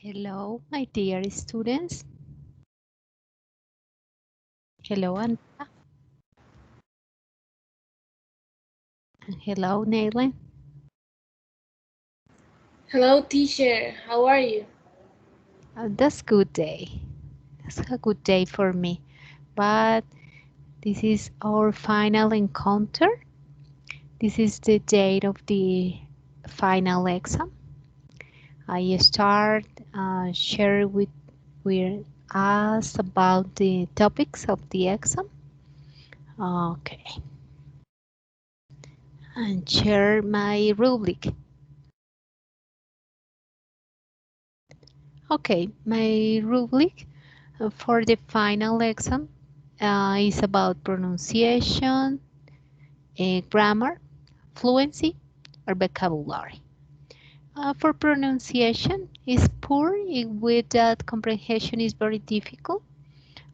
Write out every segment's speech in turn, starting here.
Hello, my dear students. Hello, Anita. And hello, Nayland. Hello, teacher. How are you? That's good day. That's a good day for me. But this is our final encounter. This is the date of the final exam. I start share with us about the topics of the exam. Okay, and share my rubric. Okay, my rubric for the final exam is about pronunciation, grammar, fluency, or vocabulary. For pronunciation, is poor with that comprehension is very difficult.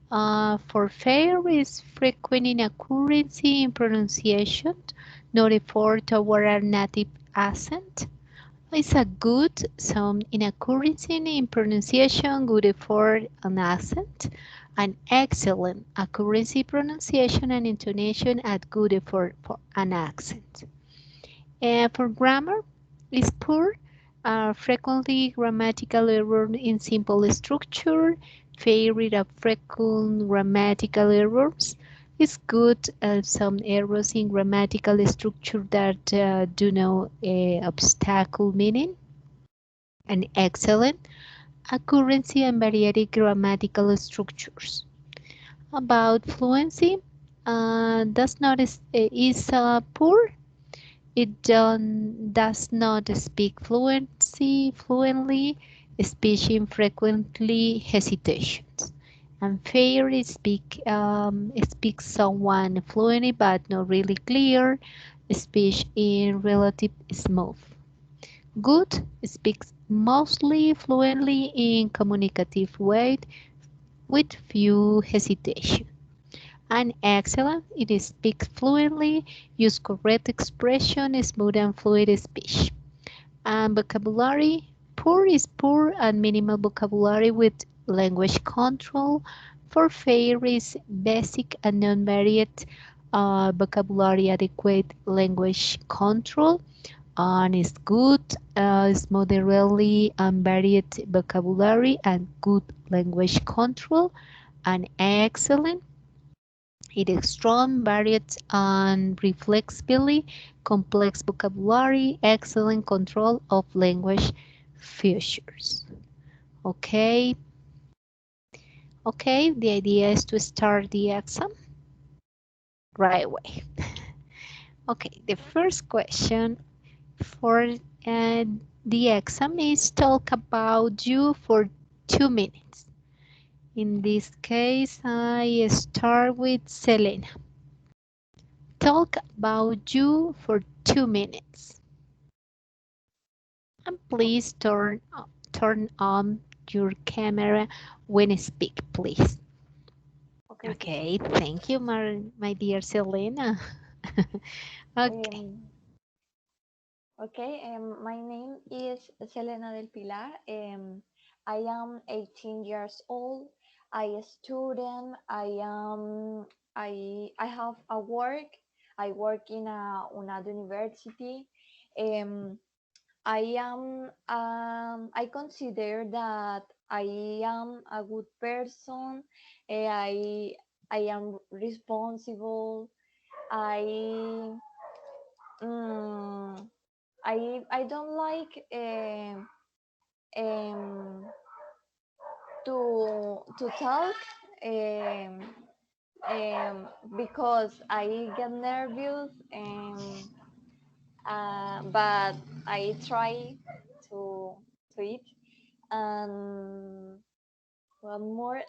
For fair is frequent inaccuracy in pronunciation, not effort toward a native accent. It's a good, some inaccuracy in pronunciation, good effort and accent, and excellent accuracy, pronunciation, and intonation at good effort for an accent. And for grammar, is poor, frequently grammatical error in simple structure, failure of frequent grammatical errors. Is good, some errors in grammatical structure that do no obstacle meaning, and excellent accuracy and varied grammatical structures. About fluency, does not is poor. It does not speak fluently, speaking frequently hesitations. And fair is speaks someone fluently but not really clear, speech in relative smooth. Good speaks mostly fluently in communicative way with few hesitation. And excellent, it speaks fluently, use correct expression, smooth and fluid speech. And vocabulary, poor is poor and minimal vocabulary with language control. For fair is basic and non-varied vocabulary, adequate language control, and is good, is moderately and varied vocabulary and good language control, and excellent. It is strong, varied, and reflexively complex vocabulary, excellent control of language features. Okay, okay, the idea is to start the exam right away. Okay, the first question for the exam is talk about you for 2 minutes. In this case, I start with Selena. Talk about you for 2 minutes. And please turn on your camera when you speak, please. Okay, teacher. Okay, thank you, my dear Selena. Okay, Um, okay, my name is Selena del Pilar. I am 18 years old. I a student. I have a work. I work in a university. Um, I consider that I am a good person. I am responsible. I mm, I don't like um, to talk um, because I get nervous, but I try to to eat. And one more,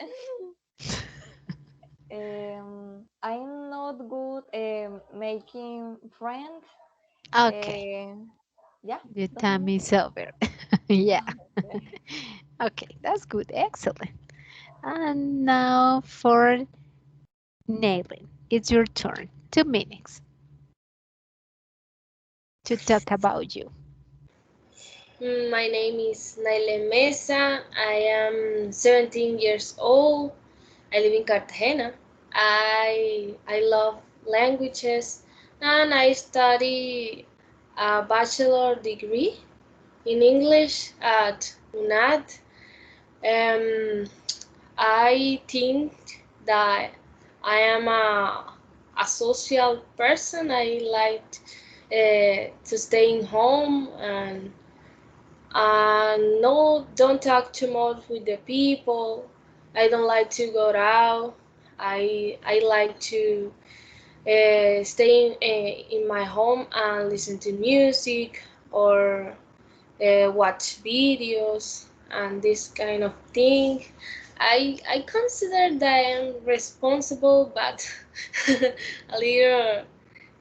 I'm not good making friends. okay, Uh, yeah, the that's time all. is over. Yeah, Okay. okay, that's good, excellent. And now for Nailing, it's your turn. 2 minutes to talk about you. My name is Naile Mesa. I am 17 years old. I live in Cartagena. I love languages and I study a bachelor degree in English at UNAD. Um, I think that I am a social person. I like to stay in home and no, don't talk too much with the people. I don't like to go out. I like to stay in my home and listen to music or watch videos and this kind of thing. I consider that I'm responsible, but a little.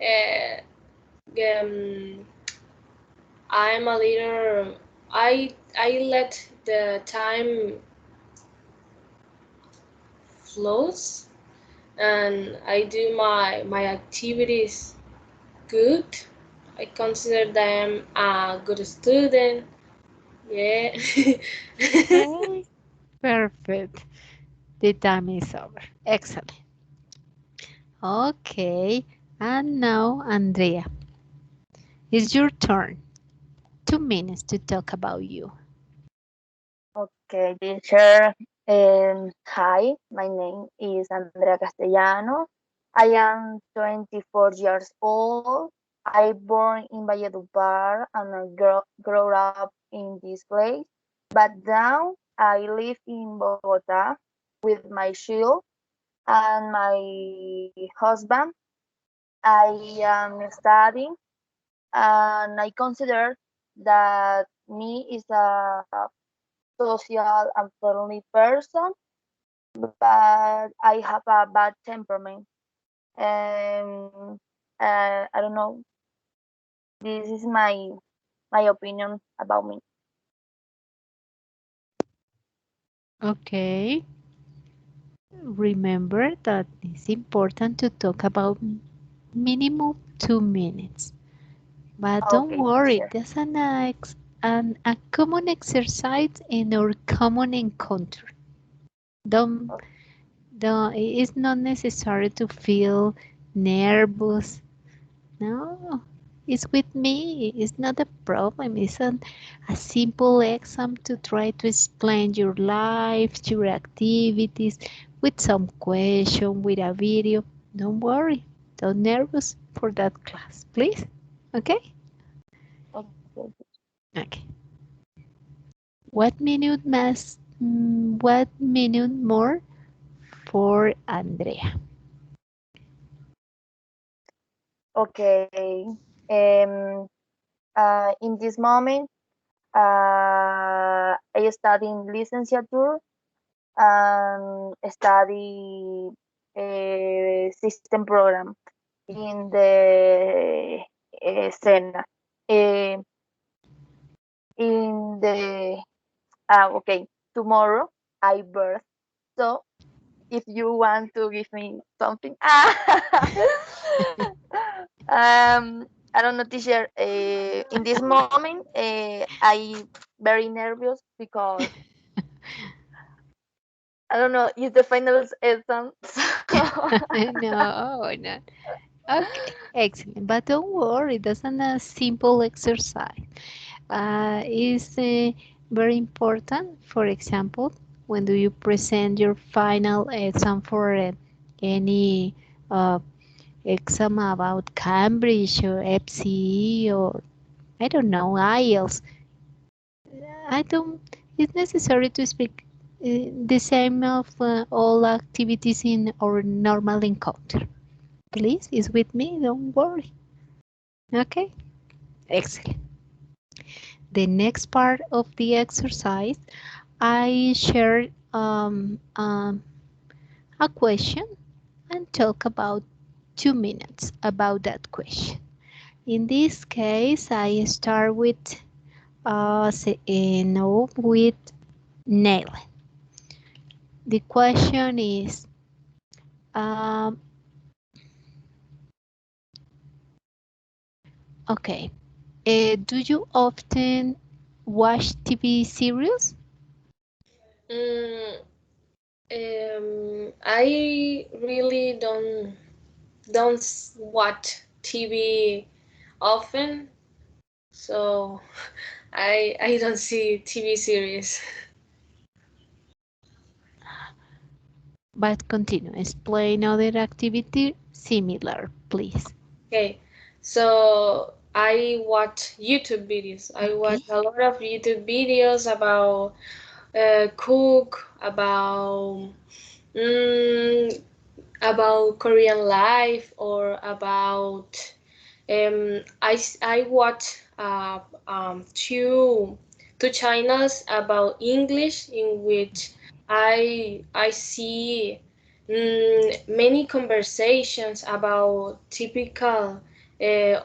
Uh, um, I'm a little. I let the time flows, and I do my activities good. I consider that I'm a good student. Yeah. Okay, perfect. The time is over. Excellent. Okay, and now, Andrea, it's your turn. 2 minutes to talk about you. Okay, teacher. Hi, my name is Andrea Castellano. I am 24 years old. I born in Valledupar and I grow up in this place. But now I live in Bogota with my child and my husband. I am studying and I consider that me is a social and friendly person, but I have a bad temperament. And I don't know. This is my opinion about me. Okay, remember that it's important to talk about minimum 2 minutes. But don't Okay, worry, teacher. there's a common exercise in our common encounter. Don't, it's not necessary to feel nervous. No, it's with me. It's not a problem. It's a simple exam to try to explain your life, your activities, with some question, with a video. Don't worry. Don't nervous for that class, please. Okay? Okay. Okay. What minute more for Andrea? Okay. Um, in this moment, I study in licenciature and study system program in the SENA. Uh, in the okay, tomorrow I birth. So if you want to give me something, I don't know, teacher. In this moment, I very nervous because I don't know. It's the final exam. No, no. Okay, excellent. But don't worry, that's a simple exercise. Is very important. For example, when do you present your final exam for any uh, exam about Cambridge or FCE or I don't know IELTS. I don't. It's necessary to speak the same of all activities in our normal encounter. Please, is with me. Don't worry. Okay, excellent. The next part of the exercise, I share a question and talk about 2 minutes about that question. In this case, I start with no, with nail. The question is, um, okay, do you often watch TV series? Mm, I really don't watch TV often, so I don't see TV series. But continue. Explain other activity similar, please. Okay, so I watch YouTube videos. I Okay. watch a lot of YouTube videos about cook, mm, about Korean life, or about I watch two channels about English, in which I see many conversations about typical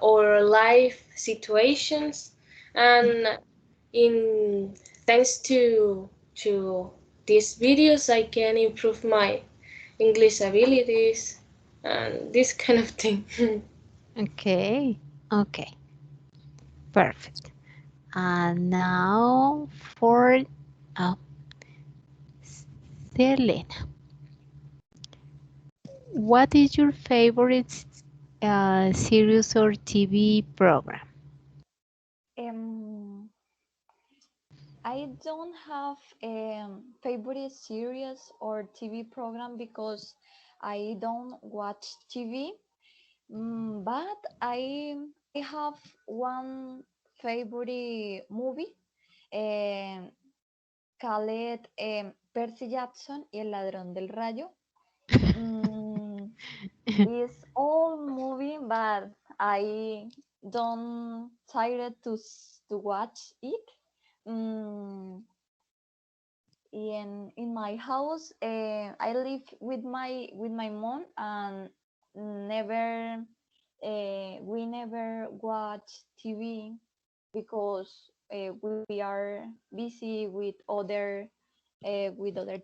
or life situations, and in thanks to these videos I can improve my English abilities and this kind of thing. Okay. Okay. Perfect. And now for uh, Selena. What is your favorite series or TV program? Um, I don't have a favorite series or TV program because I don't watch TV. But I have one favorite movie called Percy Jackson y el ladrón del rayo. Mm, it's old movie, but I don't tired to watch it. Mm, in my house, I live with my mom, and never we never watch TV because we are busy with other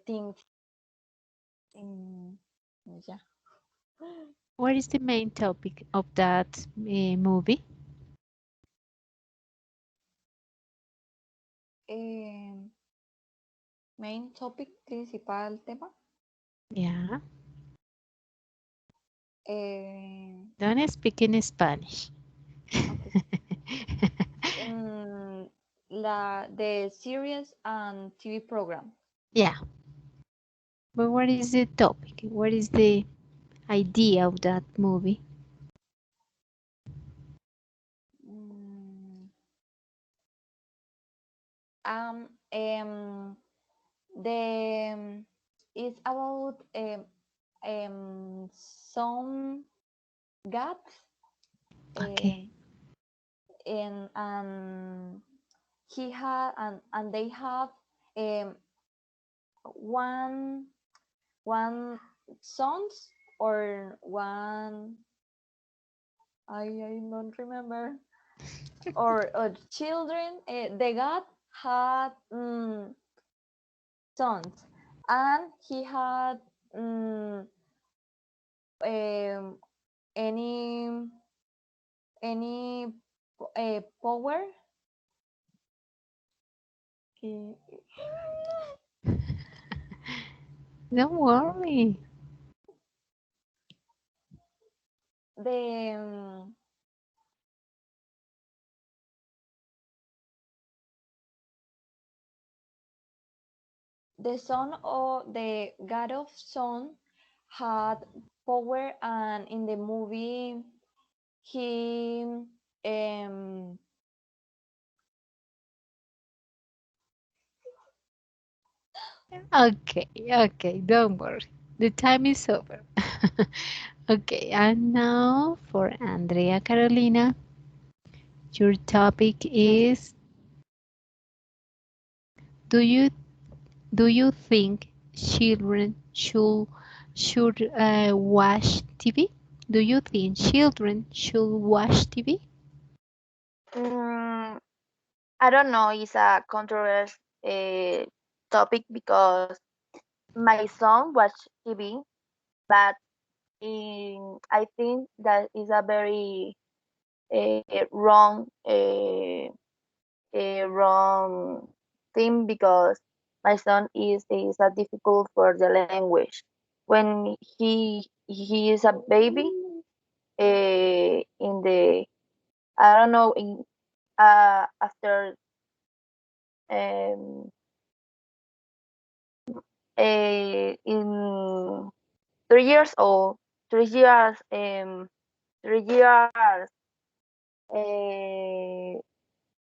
things. In, yeah. What is the main topic of that movie? Eh, main topic principal tema. Yeah. Eh, Don't speak in Spanish. okay. Mm, the series and TV program. Yeah. But what is the topic? What is the idea of that movie? Mm, um, um, the it's about some gods Okay. um, he had and they have um, one one sons or one I don't remember or children. The god had sons, and he had um, any any power. Eh, Don't worry. the the son of the god of son had power, and in the movie he um Okay, okay, don't worry. The time is over. Okay, and now for Andrea Carolina, your topic is do you do you think children should watch TV? Do you think children should watch TV? Mm, I don't know. It's a controversial topic because my son watch TV, but I think that is a very wrong wrong thing because my son is difficult for the language. When he is a baby, in the I don't know in after um, in 3 years old, 3 years, 3 years. Uh,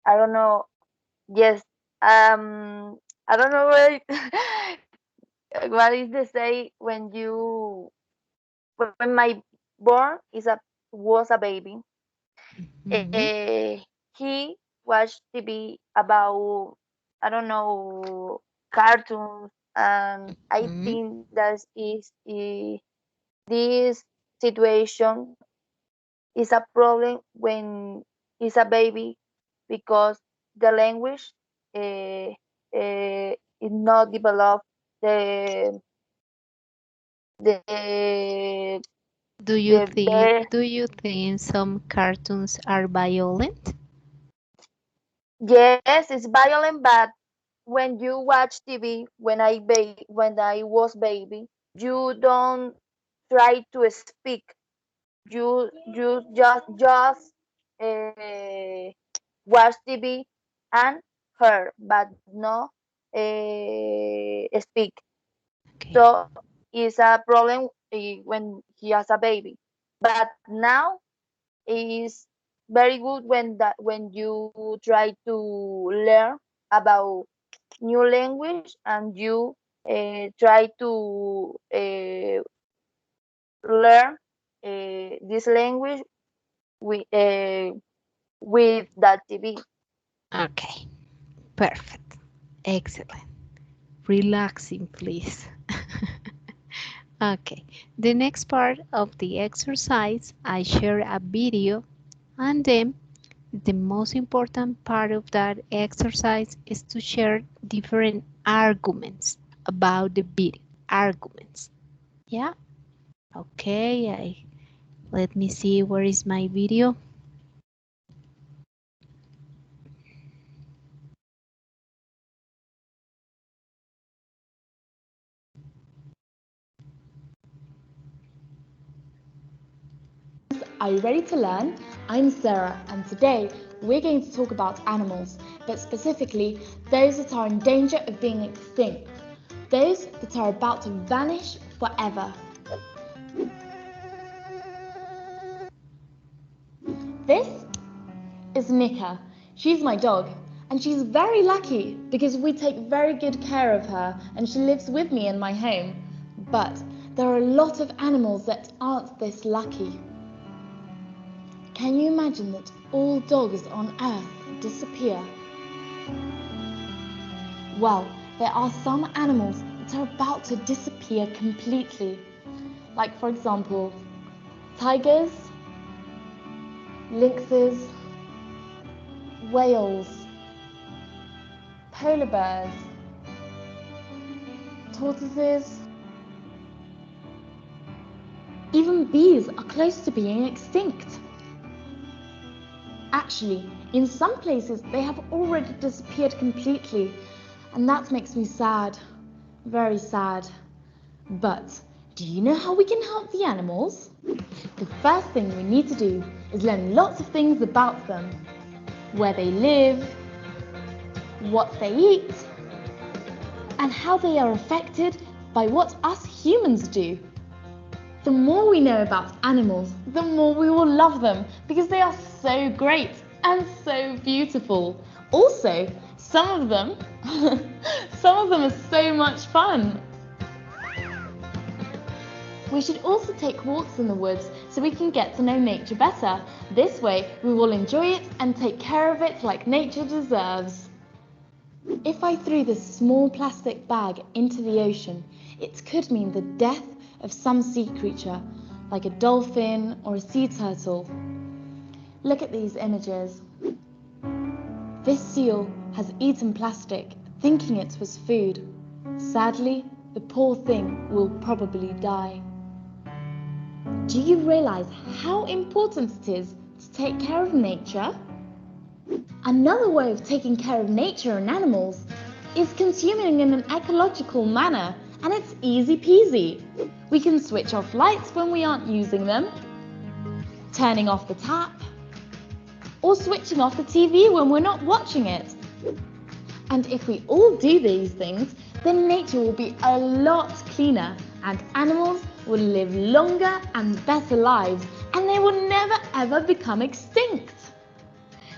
I don't know. Yes. I don't know what is the say when my born was a baby. Mhm. He watched TV about, I don't know, cartoons, and I Mhm. think that this situation is a problem when he's a baby because the language uh, is not developed. The the the best. Do you think some cartoons are violent? Yes, it's violent, but when you watch TV, when I was baby, you don't try to speak. You just watch TV and hear, but no speak. Okay. So it's a problem when he has a baby. But now is very good when you try to learn about new language and you try to learn this language with that TV. Okay. Perfect. Excellent. Relaxing, please. Okay. The next part of the exercise, I share a video, and then the most important part of that exercise is to share different arguments about the video. Arguments. Yeah? Okay, let me see where is my video. Are you ready to learn? I'm Sarah, and today we're going to talk about animals, but specifically those that are in danger of being extinct, those that are about to vanish forever. This is Nika. She's my dog, and she's very lucky because we take very good care of her and she lives with me in my home. But there are a lot of animals that aren't this lucky. Can you imagine that all dogs on Earth disappear? Well, there are some animals that are about to disappear completely. Like, for example, tigers, lynxes, whales, polar bears, tortoises. Even bees are close to being extinct. Actually, in some places they have already disappeared completely, and that makes me sad, very sad. But do you know how we can help the animals? The first thing we need to do is learn lots of things about them. Where they live, what they eat, and how they are affected by what us humans do. The more we know about animals, the more we will love them because they are so great and so beautiful. Also, some of them are so much fun. We should also take walks in the woods so we can get to know nature better. This way, we will enjoy it and take care of it like nature deserves. If I threw this small plastic bag into the ocean, it could mean the death of some sea creature, like a dolphin or a sea turtle. Look at these images. This seal has eaten plastic, thinking it was food. Sadly, the poor thing will probably die. Do you realize how important it is to take care of nature? Another way of taking care of nature and animals is consuming in an ecological manner, and it's easy peasy. We can switch off lights when we aren't using them, turning off the tap, or switching off the TV when we're not watching it. And if we all do these things, then nature will be a lot cleaner and animals will live longer and better lives, and they will never ever become extinct.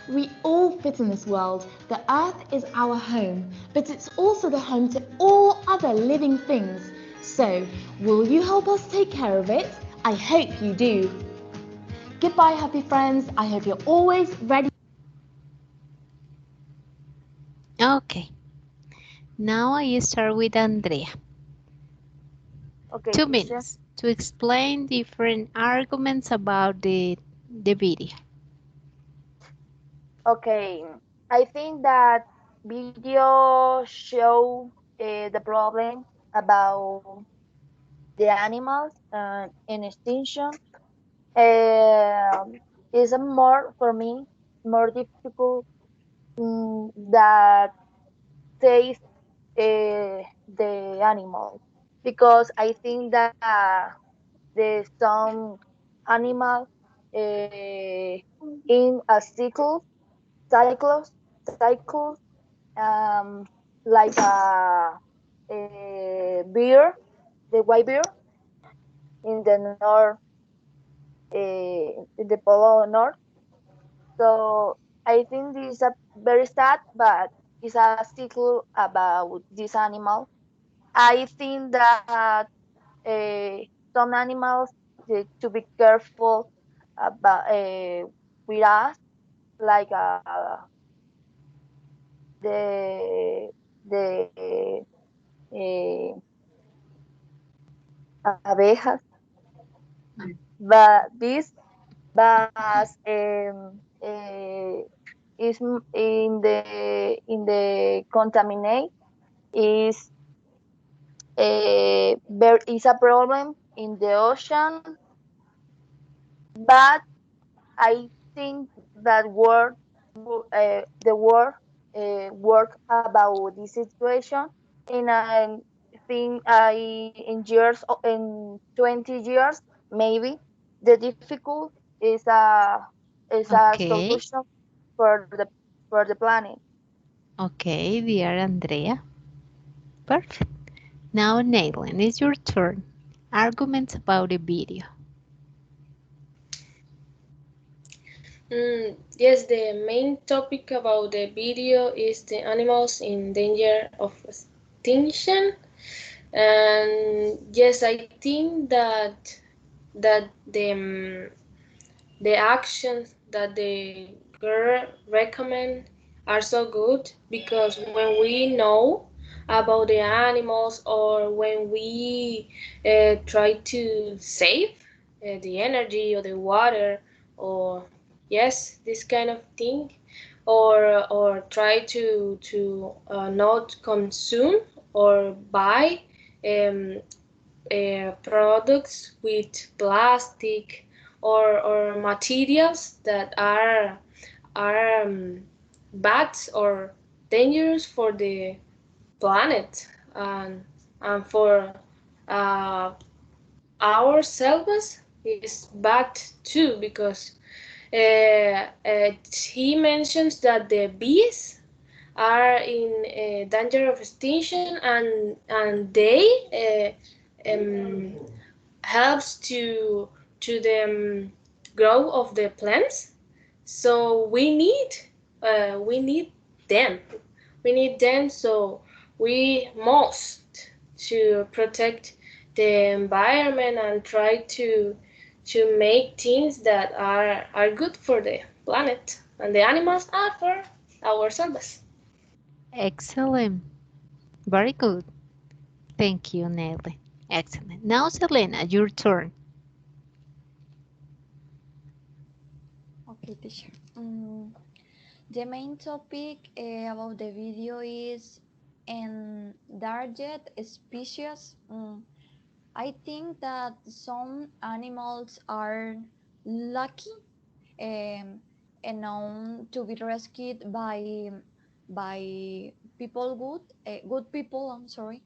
We all fit in this world. The earth is our home, but it's also the home to all other living things. So, will you help us take care of it? I hope you do. Goodbye, happy friends. I hope you're always ready. Okay, now I start with Andrea. Okay, 2 teacher. minutes to explain different arguments about the video. Okay, I think that video show the problem about the animals in extinction. Is more for me more difficult that save the animals because I think that there's some animal in a cycles um, like beer, the white beer in the north, in the Polo North. So I think this is a very sad, but it's a cycle about this animal. I think that uh, some animals to be careful about with us, like the abejas, but this but is in the contaminate is there is a problem in the ocean, but I think that the world work about this situation, and I think in 20 years maybe the difficult is a Okay, solution for the planet. okay, dear Andrea. Perfect. Now, Nayland, it's your turn. Arguments about the video. Yes, the main topic about the video is the animals in danger of extinction. And yes, I think that the actions that the girl recommend are so good because when we know about the animals or when we try to save the energy or the water or yes this kind of thing or try to not consume or buy um, products with plastic or materials that are bad or dangerous for the planet and for uh, ourselves is bad too because he mentions that the bees are in danger of extinction and they um, helps to the grow of the plants. So we need them. We need them. So we must to protect the environment and try to make things that are good for the planet and the animals are for ourselves. Excellent. Very good. Thank you, Nelly. Excellent. Now, Selena, your turn. Okay, teacher. The main topic about the video is endangered species. I think that some animals are lucky um, known to be rescued by people good people. I'm sorry.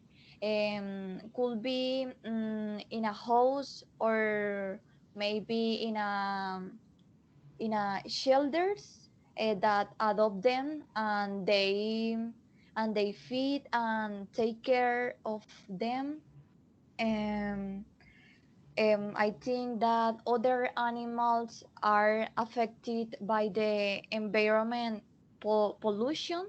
Could be in a house or maybe in a shelters that adopt them and they feed and take care of them. Um, I think that other animals are affected by the environment pollution,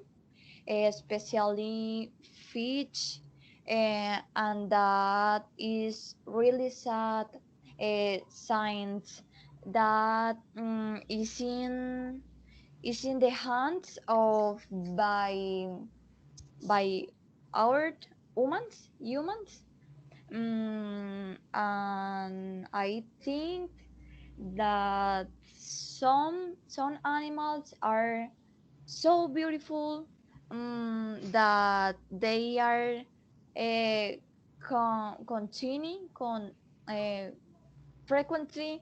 especially fish, and that is really sad. Signs that is in the hands of by our humans. And I think that some animals are so beautiful, that they are continuing frequently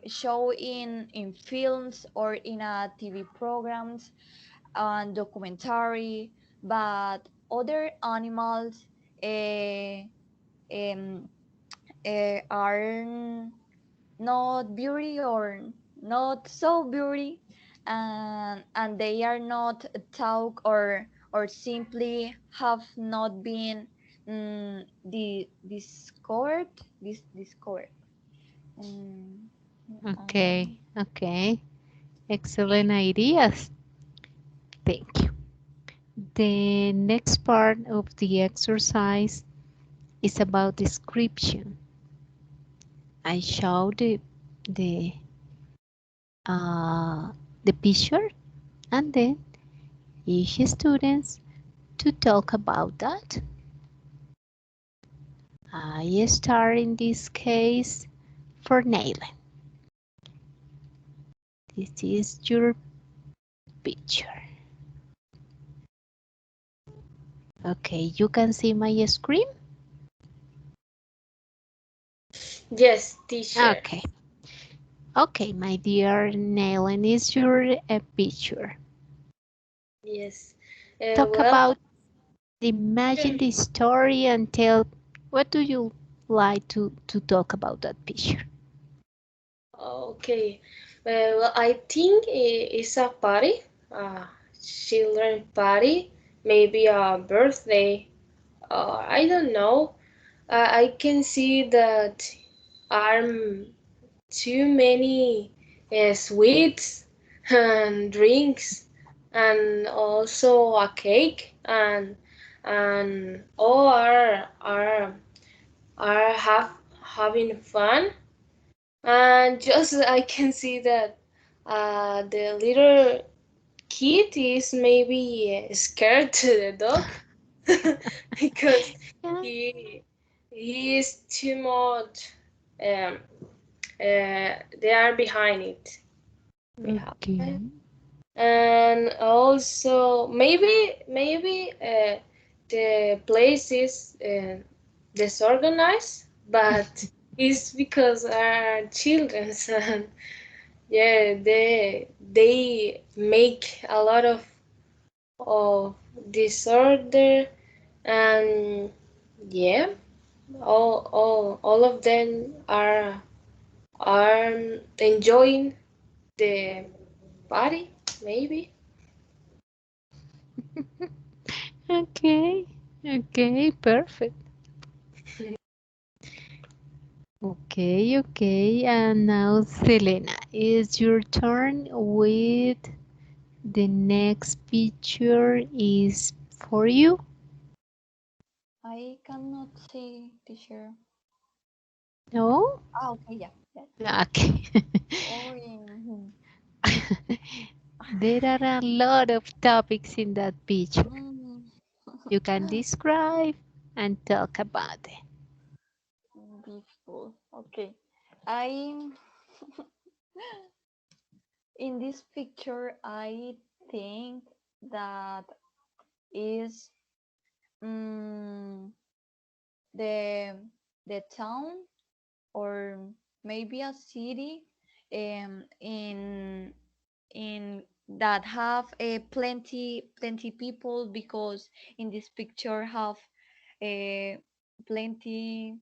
show in films or in TV programs and documentary, but other animals uh, um, are not beauty or not so beauty, and they are not talk or simply have not been discovered discovered. um, Okay, okay. Excellent ideas. Thank you. The next part of the exercise is about description. I show the uh, the picture, and then each students to talk about that. I start in this case for Nayland. This is your picture. Okay, you can see my screen? Yes, teacher. Okay. Okay, my dear Nayland, is your picture. Yes. Talk Well, about, imagine the story and tell what do you like to talk about that picture. okay. Well, I think it's a party, a children party, maybe a birthday. I don't know. I can see that are too many sweets and drinks, and also a cake, and all are having fun. And just I can see that the little kid is maybe scared to the dog because Yeah. he he is too much. Um, they are behind it. Okay. Behind. And also maybe the place is disorganized, but it's because our children and yeah, they make a lot of disorder, and yeah, all of them are enjoying the party, maybe. Okay. Okay, perfect. Okay, okay. And now, Selena, it's your turn with the next picture is for you. I cannot see teacher. No? Okay, yeah, yeah. Okay. Oh, There are a lot of topics in that picture. mm, You can describe and talk about it. beautiful. Okay, I in this picture I think that is mm, the the town or maybe a city in in that have plenty people, because in this picture have plenty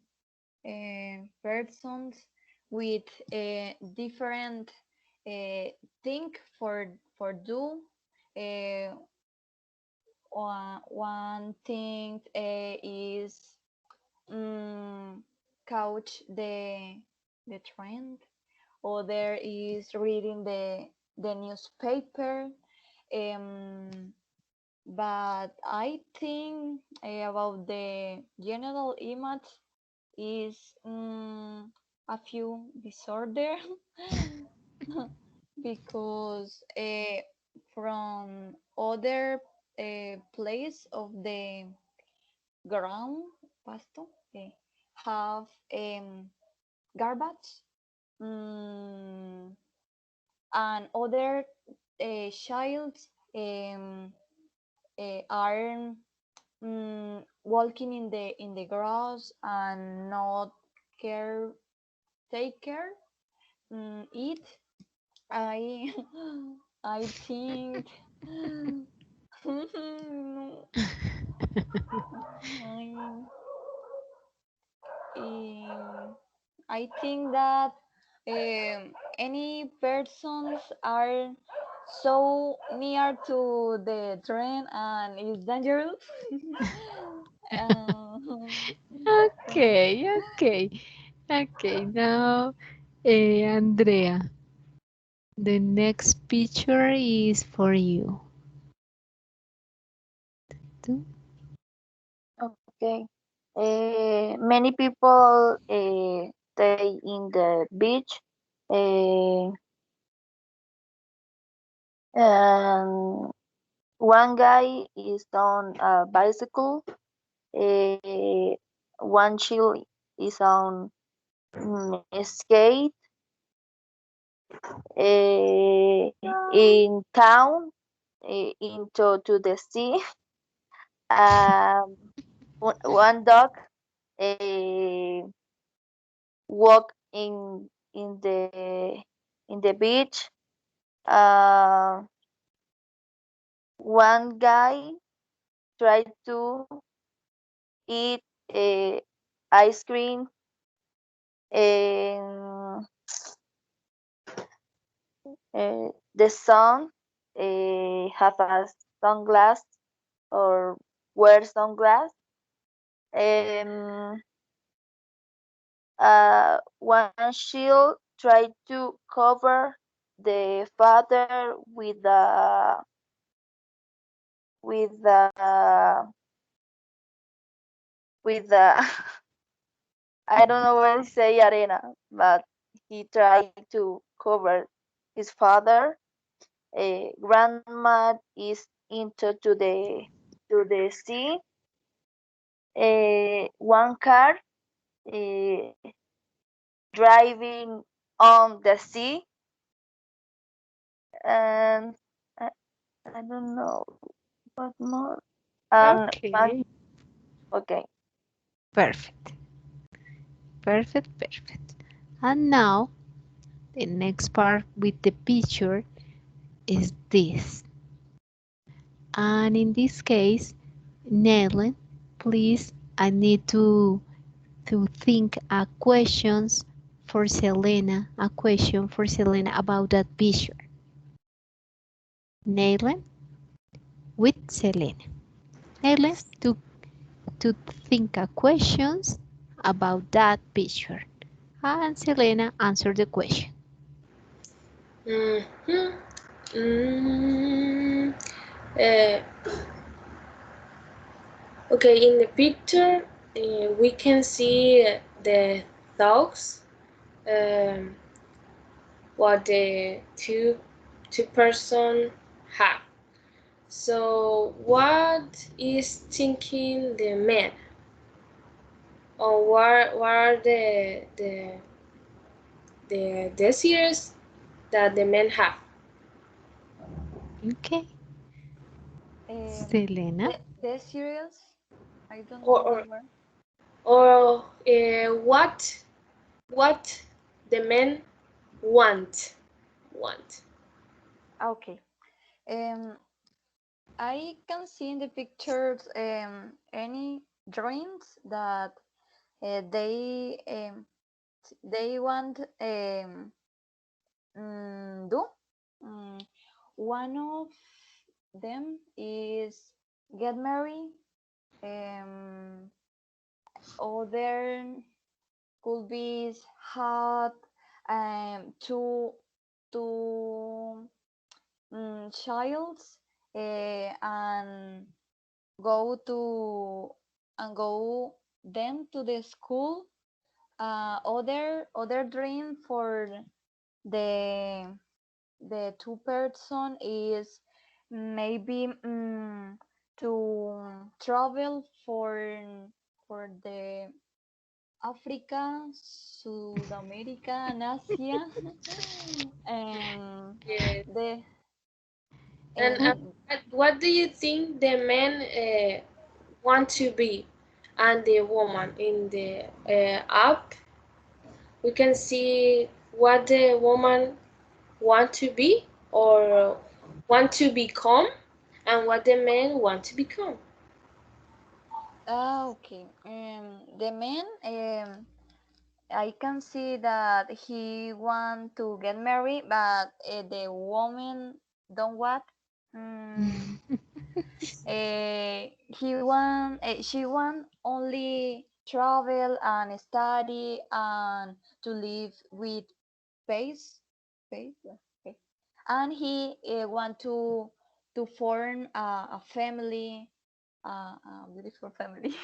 persons with different thing for do. Uh, one thing is couch the trend. Other is reading the newspaper. Um, but I think about the general image is a few disorder because from other place of the ground pasto have garbage, mm, and other child um, are walking in the grass and not care take care it. I I think I, I think that any persons are so near to the train and it's dangerous. um, Okay, okay, okay. Now, Andrea, the next picture is for you. Okay. Many people stay in the beach. Uh, and one guy is on a bicycle. Uh, one child is on skate. In town, into to the sea. Um, one dog uh, walk in the beach. Uh, one guy tried to eat ice cream, and the son have a sunglass or wear sunglass. Um, one shield tried to cover the father with the with the I don't know why to say arena, but he tried to cover his father. Grandma is into to the sea. One car uh, driving on the sea, and I, I don't know what more. And one, Okay, okay, perfect, perfect, perfect. And now, the next part with the picture is this. And in this case, Nellen, please, I need to think a questions for Selena, a question for Selena about that picture. Nayland with Selena. Nayland to think a questions about that picture. And Selena answer the question. Mhm. Mm, uh, okay, in the picture, we can see the dogs. Um, what the two person have. So what is thinking the man, or what are the desires that the men have? Okay, um, Selena. the cereals, I don't or know the or, word. or what the men want. Okay. Um, I can see in the pictures any drawings that they want do. Mm, One of them is get married. Um, Other could be hot. Two childs and go to go them to the school. Other dream for the the two person is maybe to travel for the Africa, South America, and Asia. and Yes. the And and what do you think the men want to be and the woman in the app? We can see what the woman want to be or want to become and what the men want to become. okay. The man I can see that he want to get married, but the woman don't want. Mm, she want only travel and study and to live with pace, pace, yeah, okay. And he want to form a family, a beautiful family.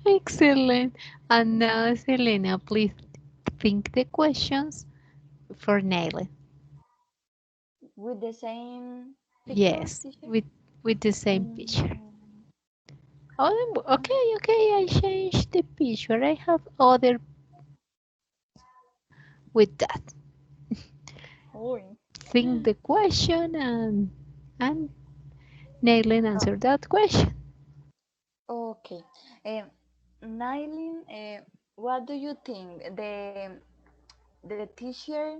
Excellent. And now, Selena, please think the questions for Nayland. With the same picture, Yes, teacher. with the same picture. Mm, Oh, okay, okay. I changed the picture. I have other with that. oh. Think the question and Nayland answer that question. Okay. Um, Nylin, what do you think? The teacher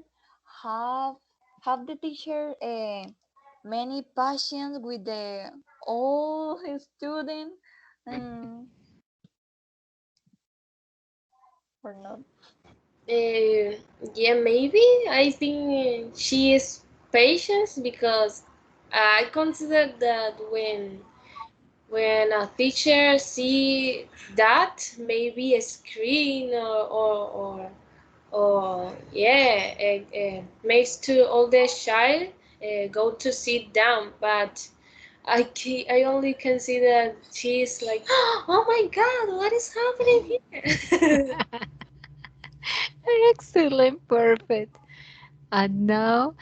have have the teacher many patience with the all his student or not? Uh, yeah, maybe. I think she is patient because I consider that when a teacher see that maybe a screen or yeah makes to all the child go to sit down, but I only can see that she's like, oh my god, what is happening here? Excellent, perfect. And now,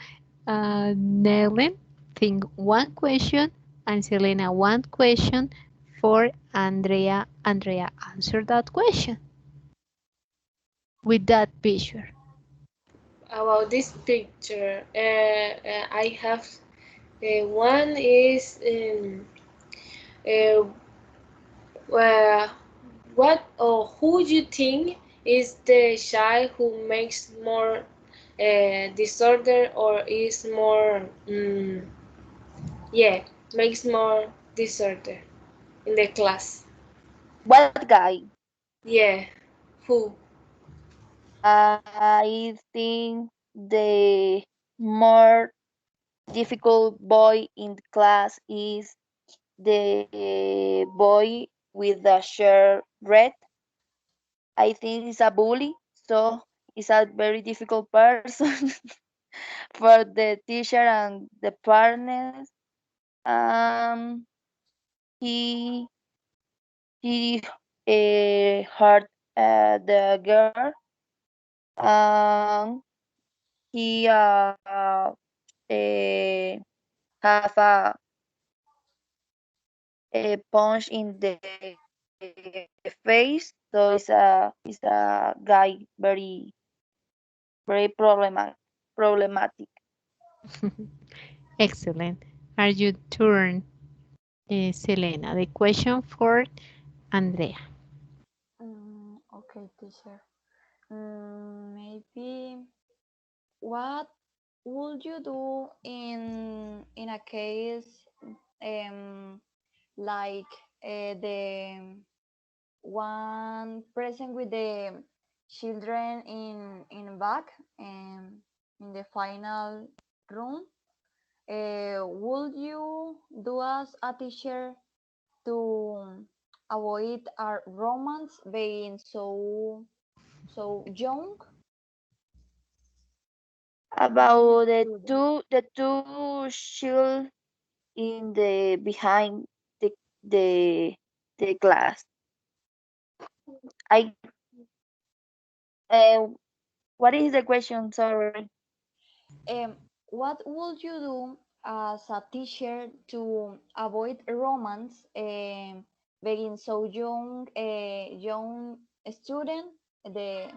Nayland, think one question, and Selena one question for Andrea. Andrea, answer that question with that picture. About this picture, I have one is uh, uh, what or who you think is the child who makes more disorder or is more yeah makes more disorder in the class? What guy? Yeah, who? I think the more difficult boy in the class is the boy with the shirt red. I think he's a bully, so he's a very difficult person for the teacher and the partners. Um, he he hurt the girl. Um, he eh, have a punch in the face. So it's a guy very problematic. Excellent. Are you turn, Selena? The question for Andrea. Okay, teacher. Maybe what? would you do in a case like the one present with the children in back in the final room? Would you do as a teacher to avoid our romance being so young? About Would you do? the two shield in the behind the the the glass. I uh, what is the question? Sorry. Um, what would you do as a teacher to avoid romance being so young, a young student, the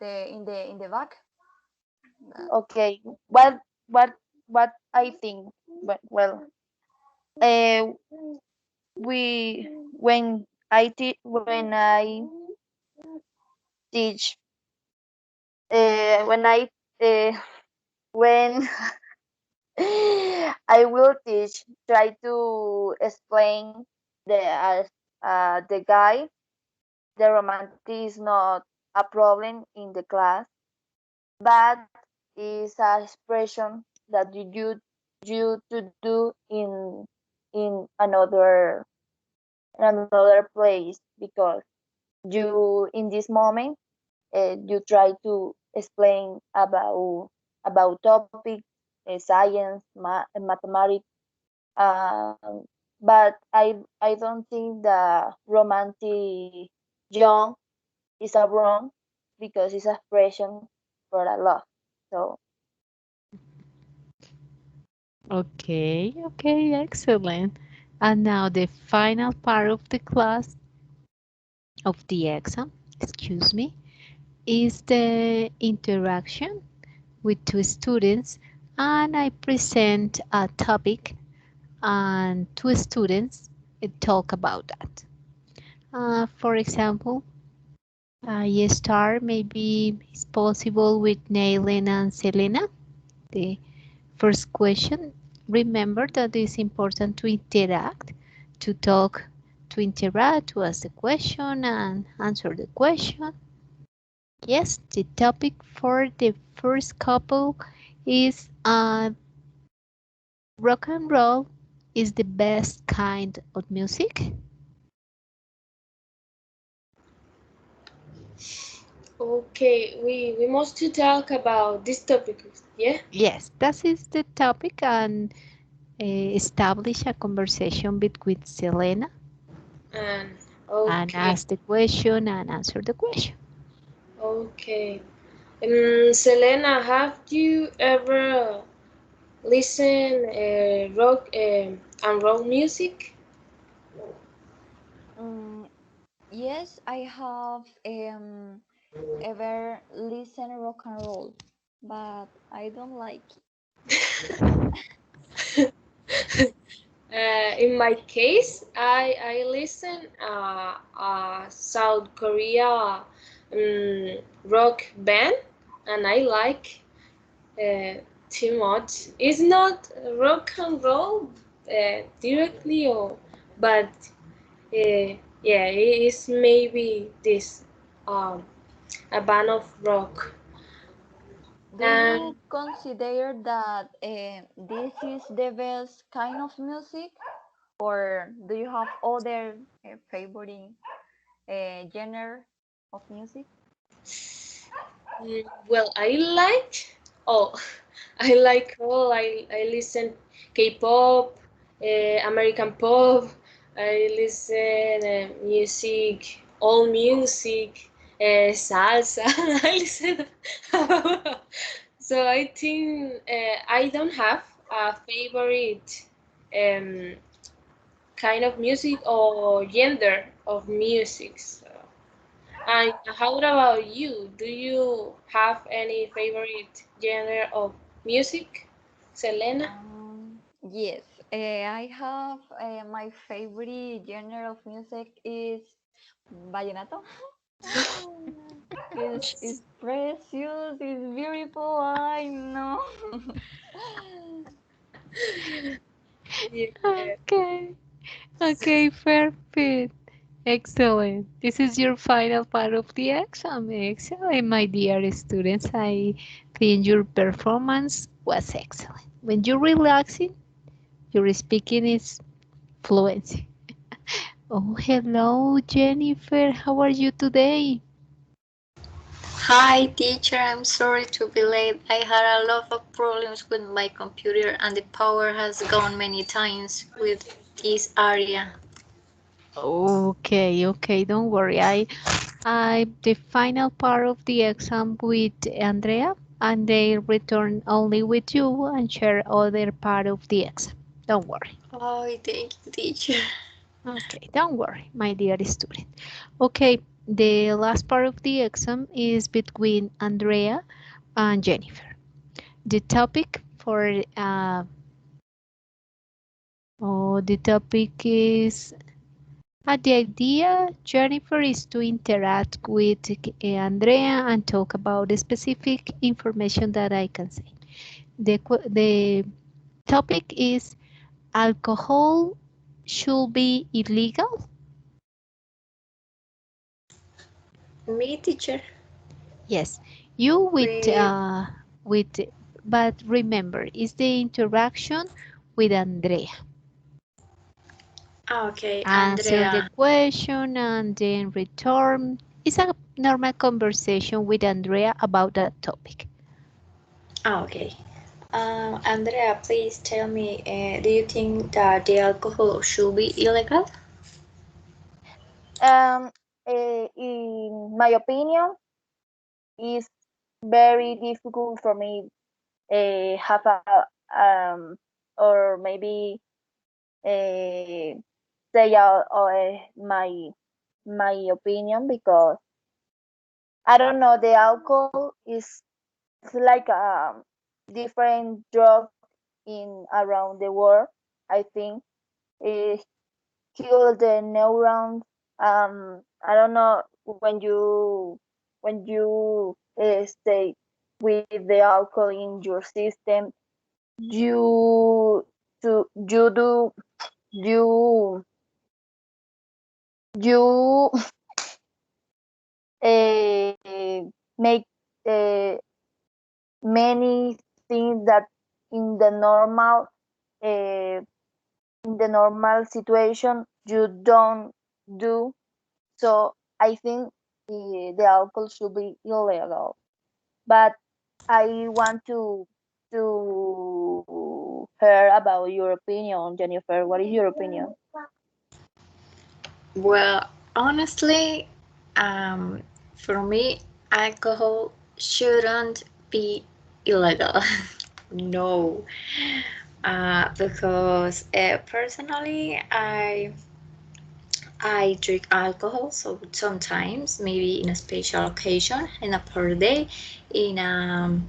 in the back? Okay. What I think? But well, uh, we when I teach when I uh, when I will teach, try to explain the guy. The romantic is not a problem in the class, but is a expression that you to do in another place because you in this moment you try to explain about topic science mathematics. But I don't think the romantic young is a wrong because it's a expression for a love. So Okay, okay, excellent. And now the final part of the class, of the exam, excuse me, is the interaction with two students, and I present a topic and two students talk about that. For example, I start maybe it's possible with Nailen and Selena. The first question, remember that it's important to interact, to talk, to interact, to ask the question and answer the question. Yes, the topic for the first couple is rock and roll is the best kind of music. Okay, we must to talk about this topic, yeah? Yes, that is the topic and establish a conversation between Selena And and okay, ask the question and answer the question. okay. Selena, have you ever listened rock and roll music? Mm, yes, I have ever listened rock and roll, but I don't like it. In my case, I listen South Korea rock band, and I like too much. It's not rock and roll directly, but yeah, it is maybe this um, a band of rock. Do And you consider that this is the best kind of music, or do you have other favorite genre of music? well, I like oh, I like all. I listen K-pop, American pop. I listen music, all music, salsa. I listen. So I think I don't have a favorite um, kind of music or gender of music. So. And how about you? Do you have any favorite genre of music, Selena? Yes, I have my favorite genre of music is vallenato. is precious, it's beautiful. I know. Okay. Okay, perfect. Excellent. This is your final part of the exam. Excellent, my dear students. I think your performance was excellent. When you're relaxing, your speaking is fluency. Oh, hello, Jennifer. How are you today? Hi teacher, I'm sorry to be late. I had a lot of problems with my computer and the power has gone many times with this area. Okay, okay, don't worry. I the final part of the exam with Andrea, and they return only with you and share other part of the exam. Don't worry. Oh, thank you teacher. Okay, don't worry, my dear student. Okay, the last part of the exam is between Andrea and Jennifer. The topic for the topic is the idea, Jennifer, is to interact with Andrea and talk about the specific information that I can say. The topic is alcohol should be illegal. Me teacher. Yes, you We with, but remember, it's the interaction with Andrea. okay, Answer the Andrea. question and then return. It's a normal conversation with Andrea about that topic. Okay. Andrea, please tell me, do you think that the alcohol should be illegal? Um, in my opinion, it's very difficult for me have a or maybe say out my opinion because I don't know, the alcohol is like a different drug in around the world. I think it kill the neurons. I don't know, when you stay with the alcohol in your system, you you do you you make uh, many things that in the normal uh, situation you don't do. So I think the alcohol should be illegal. But I want to hear about your opinion, Jennifer. What is your opinion? Well, honestly, um, for me, alcohol shouldn't be illegal. No, because personally, I drink alcohol, so sometimes maybe in a special occasion, in a birthday, in a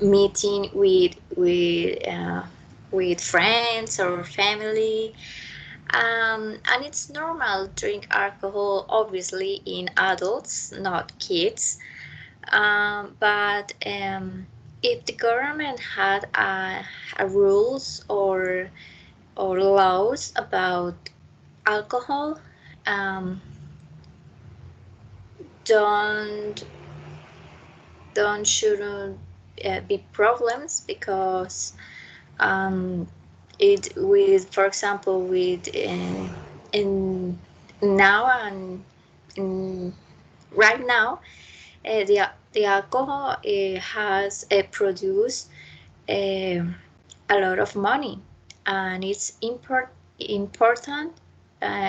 meeting with friends or family. And it's normal to drink alcohol, obviously, in adults, not kids. But if the government had a rules or laws about alcohol, um, don't shouldn't be problems because um, it with, for example, with in now and in, right now, the alcohol has produced uh, a lot of money, and it's important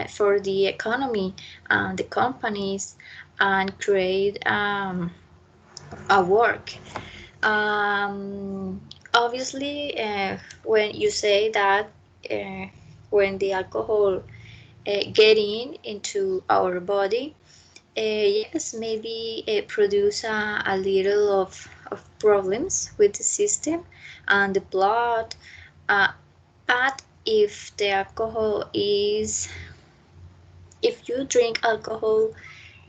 for the economy and the companies, and create a work. Obviously, when you say that uh, when the alcohol get into our body, yes, maybe produce a little of problems with the system and the blood. Uh, but if the alcohol is, if you drink alcohol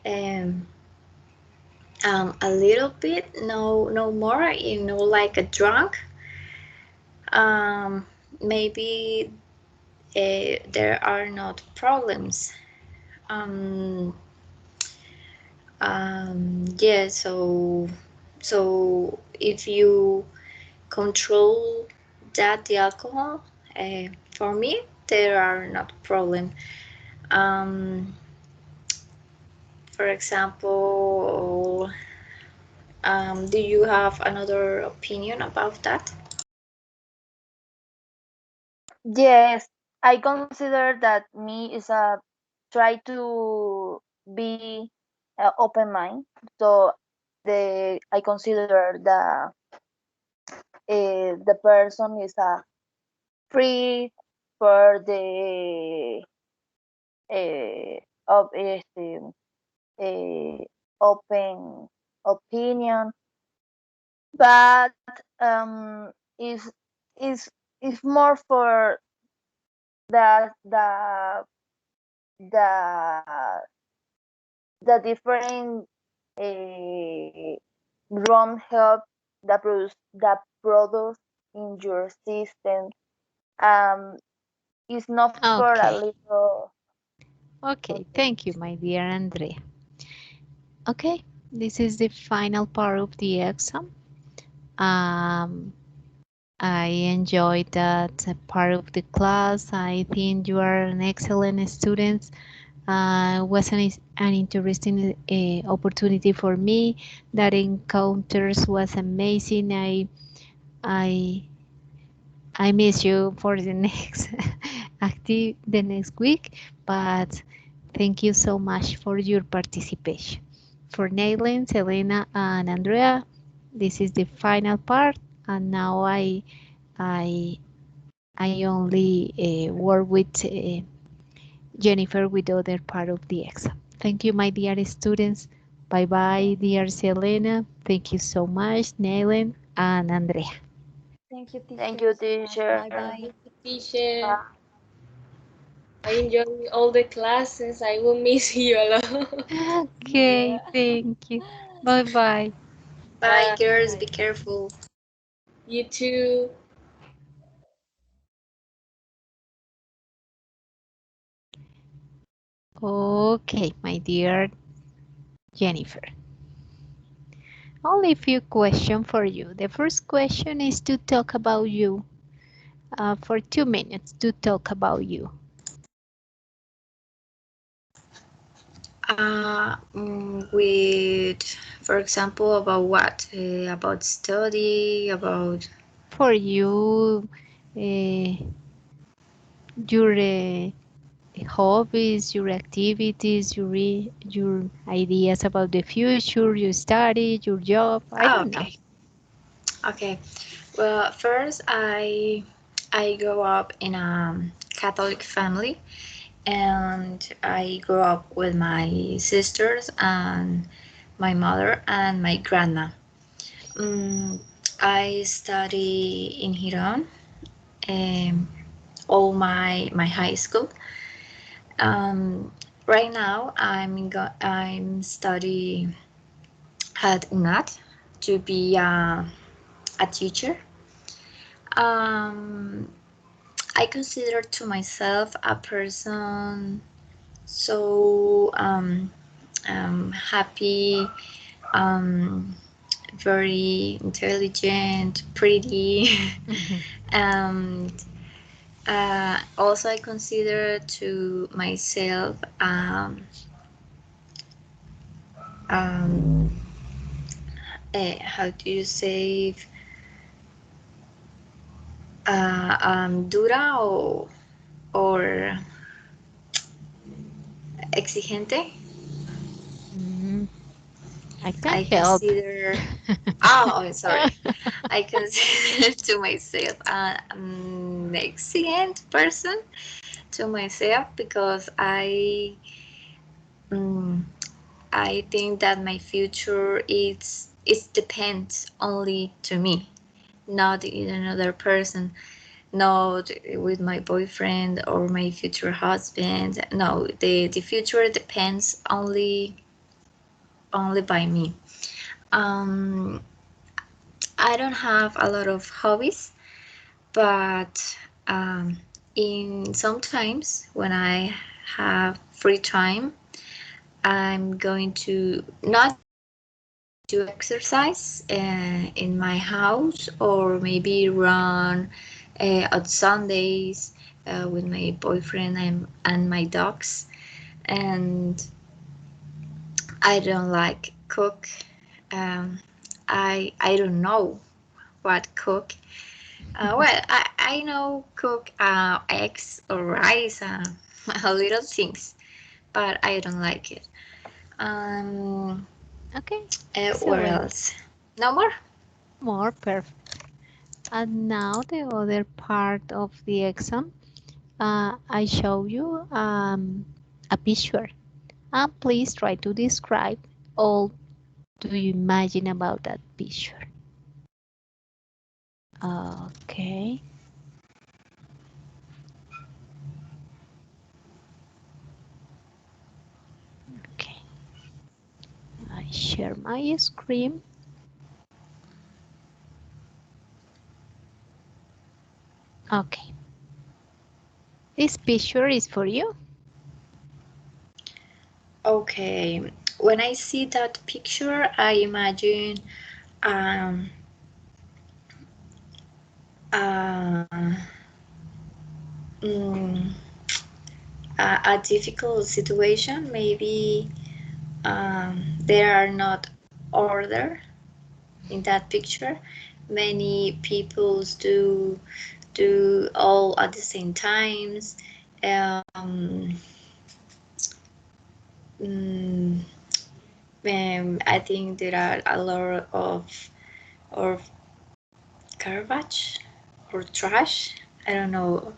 um, a little bit, no more, like a drunk. Maybe there are not problems. Um, yeah, so if you control that the alcohol, for me there are not problem. Um, for example, do you have another opinion about that? Yes, I consider that me is a try to be open mind. So I consider the person is a free for the uh, of uh, open opinion, but is is is more for the the the different wrong help the produce in your system. Um, is not for a Okay. little. Okay. Okay. Thank you, my dear Andrea. Okay. This is the final part of the exam. Um, I enjoyed that part of the class. I think you are an excellent student. Was an interesting opportunity for me. That encounters was amazing. I I miss you for the next the next week, but thank you so much for your participation. For Nayland, Selena, and Andrea, this is the final part, and now I I only work with Jennifer with the other part of the exam. Thank you, my dear students. Bye bye, dear Selena. Thank you so much, Nayland and Andrea. Thank you, Thank teacher, you, so much. teacher. Bye bye. Teacher, I enjoy all the classes. I will miss you a lot. Okay, Yeah. thank you. Bye bye. Bye, girls. Be Bye. careful. You too. Okay, my dear Jennifer. Only a few questions for you. The first question is to talk about you for 2 minutes to talk about you. With, for example, about what? About study, about. For you, uh, your hobbies, your activities, your ideas about the future, your study, your job. I Oh, don't know. okay. Okay. Well, first, I grew up in a Catholic family, and I grew up with my sisters and my mother and my grandma. Mm, I study in Hiron, um, all my high school. Um, right now, I'm studying at UNAT to be a teacher. Um, I consider to myself a person so happy, um, very intelligent, pretty, and also I consider to myself um, how do you say dura or exigente. Mm, I can I help. consider. Oh, sorry. I consider to myself an excellent person to myself because mm, I think that my future is it depends only to me, not in another person, not with my boyfriend or my future husband. No, the future depends only only by me. I don't have a lot of hobbies, but in sometimes when I have free time, I'm going to not do exercise in my house, or maybe run on Sundays with my boyfriend and my dogs. And I don't like cook. Um, I don't know what cook. Well, I know cook eggs or rice, a little things, but I don't like it. Okay. What Excellent. else? No more? More perfect. And now the other part of the exam. I show you a picture. And please try to describe all do you imagine about that picture. Okay. Okay. I share my screen. Okay. This picture is for you. Okay. When I see that picture, I imagine um, uh, mm, a difficult situation. Maybe there are not order in that picture. Many peoples do all at the same times. Um, mm, I think there are a lot of garbage or trash. I don't know.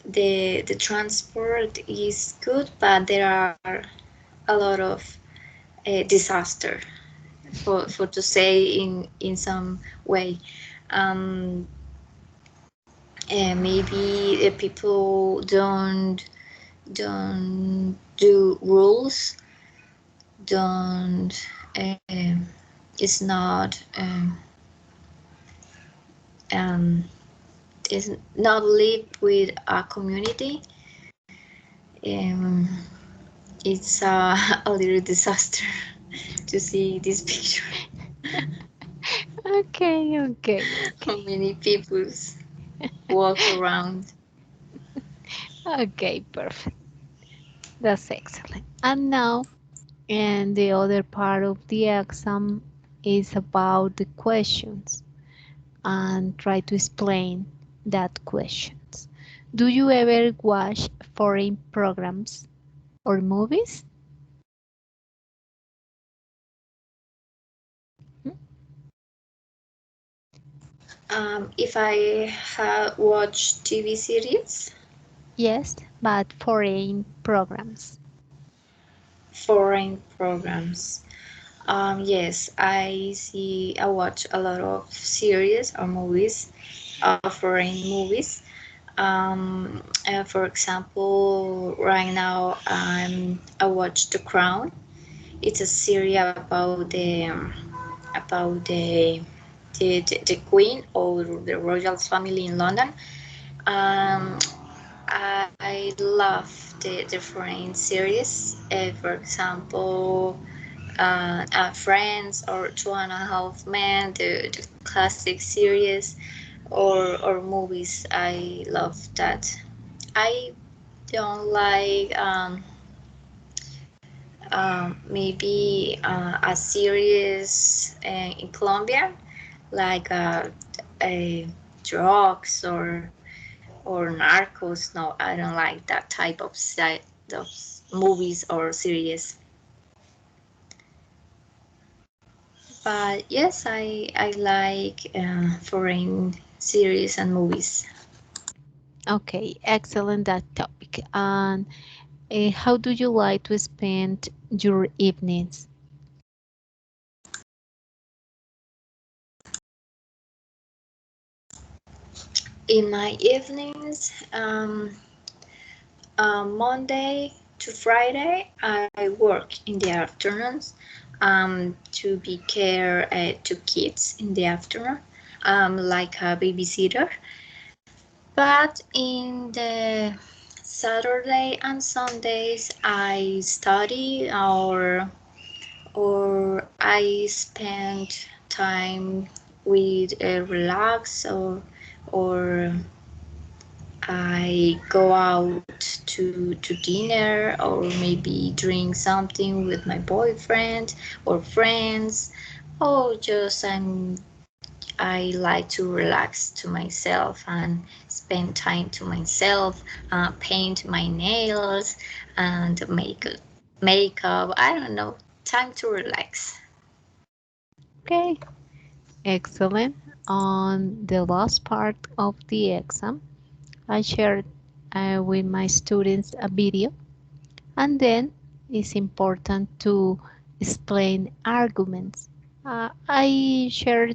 The transport is good, but there are a lot of disaster, for to say in some way. Um, Maybe people don't do rules, don't it's not um, is not live with a community. Um, it's a little disaster to see this picture. Okay, okay, How okay. many people walk around. Okay, perfect. That's excellent. And now, and the other part of the exam is about the questions and try to explain that questions. Do you ever watch foreign programs or movies? If I have watched TV series, Yes, but foreign programs. foreign programs, yes, I watch a lot of series or movies, foreign movies. For example, right now I watch The Crown. It's a series about the Queen or the royal family in London. Um, I love the foreign series. For example, Friends or Two and a Half Men, the classic series, or movies. I love that. I don't like maybe a series in Colombia, like a drugs or narcos. No, I don't like that type of movies or series. But yes, I like foreign series and movies. Okay, excellent that topic. And how do you like to spend your evenings? In my evenings, Monday to Friday, I work in the afternoons to be care to kids in the afternoon, like a babysitter. But in the Saturday and Sundays, I study or I spend time with relax or I go out to dinner or maybe drink something with my boyfriend or friends, or just I like to relax to myself and spend time to myself, paint my nails and make makeup. I don't know, time to relax. Okay, excellent. On the last part of the exam, I shared with my students a video, and then it's important to explain arguments. I shared